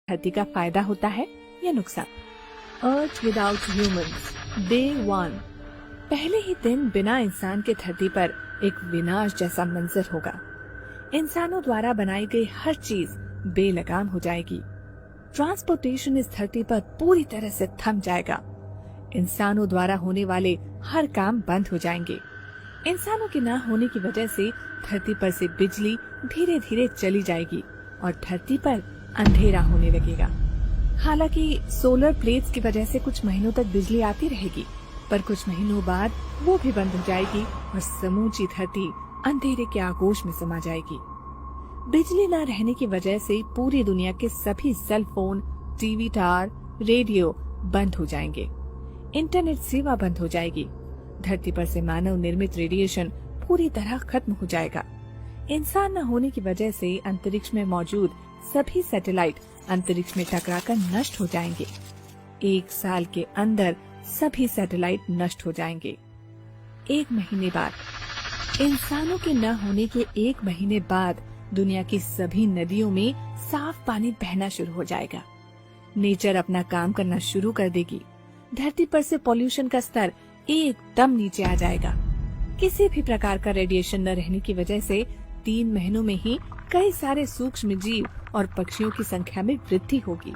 धरती का फायदा होता है या नुकसान। अर्थ विदाउट ह्यूमंस, डे 1। पहले ही दिन बिना इंसान के धरती पर एक विनाश जैसा मंजर होगा। इंसानों द्वारा बनाई गई हर चीज बेलगाम हो जाएगी। ट्रांसपोर्टेशन इस धरती पर पूरी तरह से थम जाएगा। इंसानों द्वारा होने वाले हर काम बंद हो जाएंगे। इंसानों के न होने की वजह से धरती पर से बिजली धीरे धीरे चली जाएगी और धरती पर अंधेरा होने लगेगा। हालांकि सोलर प्लेट्स की वजह से कुछ महीनों तक बिजली आती रहेगी, पर कुछ महीनों बाद वो भी बंद हो जाएगी और समूची धरती अंधेरे के आगोश में समा जाएगी। बिजली न रहने की वजह से पूरी दुनिया के सभी cell phone, TV tower, radio बंद हो जाएंगे। इंटरनेट सेवा बंद हो जाएगी। धरती पर से मानव निर्मित रेडिएशन पूरी तरह खत्म हो जाएगा। इंसान न होने की वजह से अंतरिक्ष में मौजूद सभी सैटेलाइट अंतरिक्ष में टकराकर नष्ट हो जाएंगे। 1 साल के अंदर सभी सैटेलाइट नष्ट हो जाएंगे। 1 महीने बाद, इंसानों के न होने के 1 महीने बाद दुनिया की सभी नदियों में साफ पानी बहना शुरू हो जाएगा। नेचर अपना काम करना शुरू कर देगी। धरती पर से पॉल्यूशन का स्तर एकदम नीचे आ जाएगा। किसी भी प्रकार का रेडिएशन न रहने की वजह से 3 महीनों में ही कई सारे सूक्ष्म जीव और पक्षियों की संख्या में वृद्धि होगी।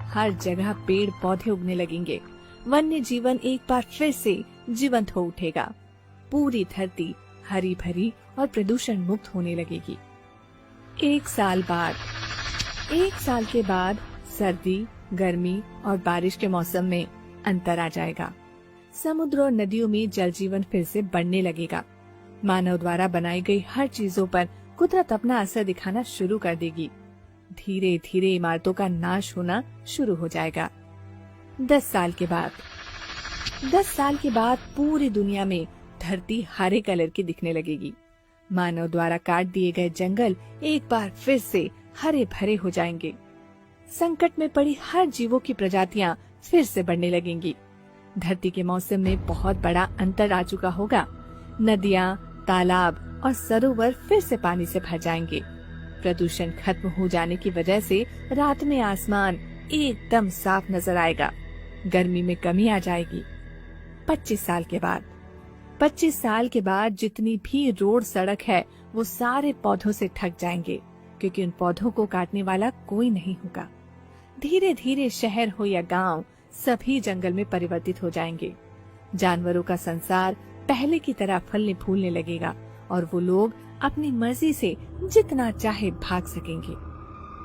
हर जगह पेड़ पौधे उगने लगेंगे। वन्य जीवन एक बार फिर से जीवंत हो उठेगा। पूरी धरती हरी भरी और प्रदूषण मुक्त होने लगेगी। 1 साल बाद, 1 साल के बाद सर्दी, गर्मी और बारिश के मौसम में अंतर आ जाएगा। समुद्र और नदियों में जल जीवन फिर से बढ़ने लगेगा। मानव द्वारा बनाई गई हर चीजों पर कुदरत अपना असर दिखाना शुरू कर देगी। धीरे धीरे इमारतों का नाश होना शुरू हो जाएगा। 10 साल के बाद, 10 साल के बाद पूरी दुनिया में धरती हरे कलर की दिखने लगेगी। मानव द्वारा काट दिए गए जंगल एक बार फिर से हरे भरे हो जाएंगे। संकट में पड़ी हर जीवों की प्रजातियां फिर से बढ़ने लगेंगी। धरती के मौसम में बहुत बड़ा अंतर आ चुका होगा। नदियां, तालाब और सरोवर फिर से पानी से भर जाएंगे। प्रदूषण खत्म हो जाने की वजह से रात में आसमान एकदम साफ नजर आएगा। गर्मी में कमी आ जाएगी। 25 साल के बाद, 25 साल के बाद जितनी भी रोड सड़क है वो सारे पौधों से ढक जाएंगे, क्योंकि उन पौधों को काटने वाला कोई नहीं होगा। धीरे धीरे शहर हो या गांव, सभी जंगल में परिवर्तित हो जाएंगे। जानवरों का संसार पहले की तरह फलने फूलने लगेगा और वो लोग अपनी मर्जी से जितना चाहे भाग सकेंगे।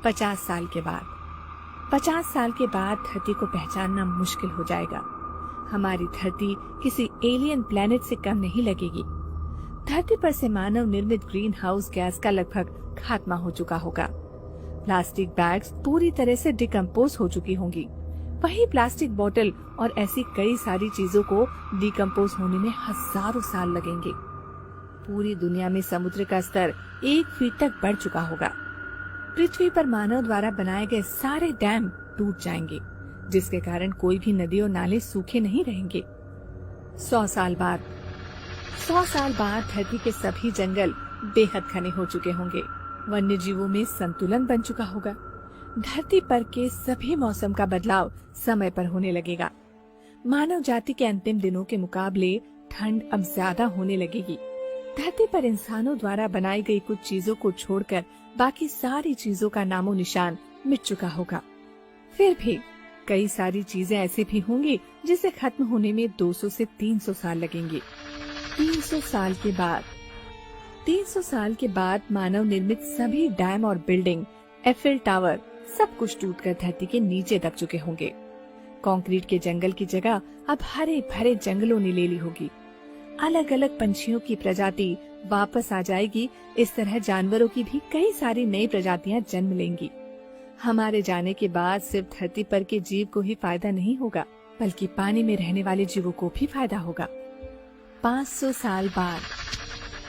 50 साल के बाद, 50 साल के बाद धरती को पहचानना मुश्किल हो जाएगा। हमारी धरती किसी एलियन प्लेनेट से कम नहीं लगेगी। धरती पर से मानव निर्मित ग्रीन हाउस गैस का लगभग खात्मा हो चुका होगा। प्लास्टिक बैग्स पूरी तरह से डिकम्पोज हो चुकी होंगी। वही प्लास्टिक बोतल और ऐसी कई सारी चीजों को डिकम्पोज होने में हजारों साल लगेंगे। पूरी दुनिया में समुद्र का स्तर 1 फीट तक बढ़ चुका होगा। पृथ्वी पर मानव द्वारा बनाए गए सारे डैम टूट जाएंगे, जिसके कारण कोई भी नदी और नाले सूखे नहीं रहेंगे। 100 साल बाद, 100 साल बाद धरती के सभी जंगल बेहद घने हो चुके होंगे। वन्य जीवों में संतुलन बन चुका होगा। धरती पर के सभी मौसम का बदलाव समय पर होने लगेगा। मानव जाति के अंतिम दिनों के मुकाबले ठंड अब ज्यादा होने लगेगी। धरती पर इंसानों द्वारा बनाई गई कुछ चीजों को छोड़कर बाकी सारी चीजों का नामो निशान मिट चुका होगा। फिर भी कई सारी चीजें ऐसी भी होंगी जिसे खत्म होने में 200 से 300 साल लगेंगे। 300 साल के बाद, 300 साल के बाद मानव निर्मित सभी डैम और बिल्डिंग, एफिल टावर सब कुछ टूटकर धरती के नीचे दब चुके होंगे। कंक्रीट के जंगल की जगह अब हरे भरे जंगलों ने ले ली होगी। अलग अलग पंछियों की प्रजाति वापस आ जाएगी। इस तरह जानवरों की भी कई सारी नई प्रजातियां जन्म लेंगी। हमारे जाने के बाद सिर्फ धरती पर के जीव को ही फायदा नहीं होगा, बल्कि पानी में रहने वाले जीवों को भी फायदा होगा। 500 साल बाद,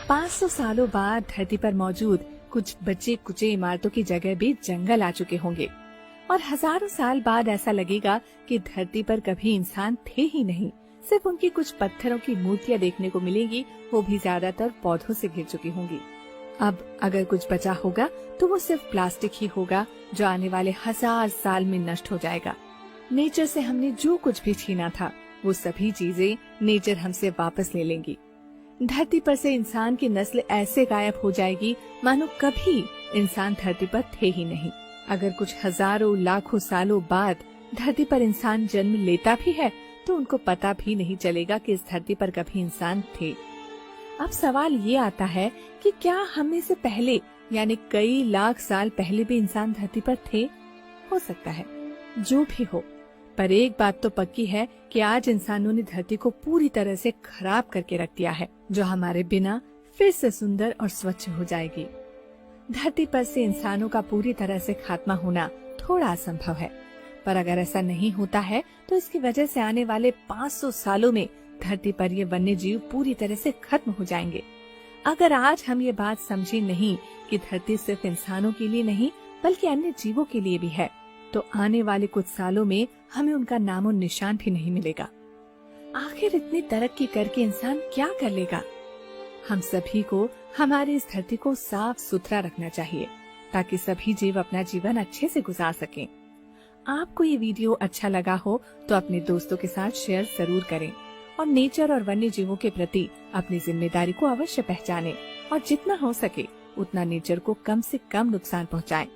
500 सालों बाद धरती पर मौजूद कुछ बचे कुचे इमारतों की जगह भी जंगल आ चुके होंगे और हजारों साल बाद ऐसा लगेगा कि धरती पर कभी इंसान थे ही नहीं। सिर्फ उनकी कुछ पत्थरों की मूर्तियां देखने को मिलेगी, वो भी ज्यादातर पौधों से घिर चुकी होंगी। अब अगर कुछ बचा होगा तो वो सिर्फ प्लास्टिक ही होगा, जो आने वाले 1000 साल में नष्ट हो जाएगा। नेचर से हमने जो कुछ भी छीना था, वो सभी चीजें नेचर हमसे वापस ले लेंगी। धरती पर से इंसान की नस्ल ऐसे गायब हो जाएगी मानो कभी इंसान धरती पर थे ही नहीं। अगर कुछ हजारों लाखों सालों बाद धरती पर इंसान जन्म लेता भी है तो उनको पता भी नहीं चलेगा कि इस धरती पर कभी इंसान थे। अब सवाल ये आता है कि क्या हमें से पहले यानी कई लाख साल पहले भी इंसान धरती पर थे? हो सकता है, जो भी हो, पर एक बात तो पक्की है कि आज इंसानों ने धरती को पूरी तरह से खराब करके रख दिया है, जो हमारे बिना फिर से सुंदर और स्वच्छ हो जाएगी। धरती पर से इंसानों का पूरी तरह से खात्मा होना थोड़ा असंभव है, पर अगर ऐसा नहीं होता है तो इसकी वजह से आने वाले 500 सालों में धरती पर ये वन्य जीव पूरी तरह से खत्म हो जाएंगे। अगर आज हम ये बात समझे नहीं कि धरती सिर्फ इंसानों के लिए नहीं बल्कि अन्य जीवों के लिए भी है, तो आने वाले कुछ सालों में हमें उनका नामो निशान भी नहीं मिलेगा। आखिर इतनी तरक्की करके इंसान क्या कर लेगा? हम सभी को हमारी इस धरती को साफ सुथरा रखना चाहिए ताकि सभी जीव अपना जीवन अच्छे से गुजार सकें। आपको ये वीडियो अच्छा लगा हो तो अपने दोस्तों के साथ शेयर जरूर करें और नेचर और वन्य जीवों के प्रति अपनी जिम्मेदारी को अवश्य पहचानें और जितना हो सके उतना नेचर को कम से कम नुकसान पहुंचाएं।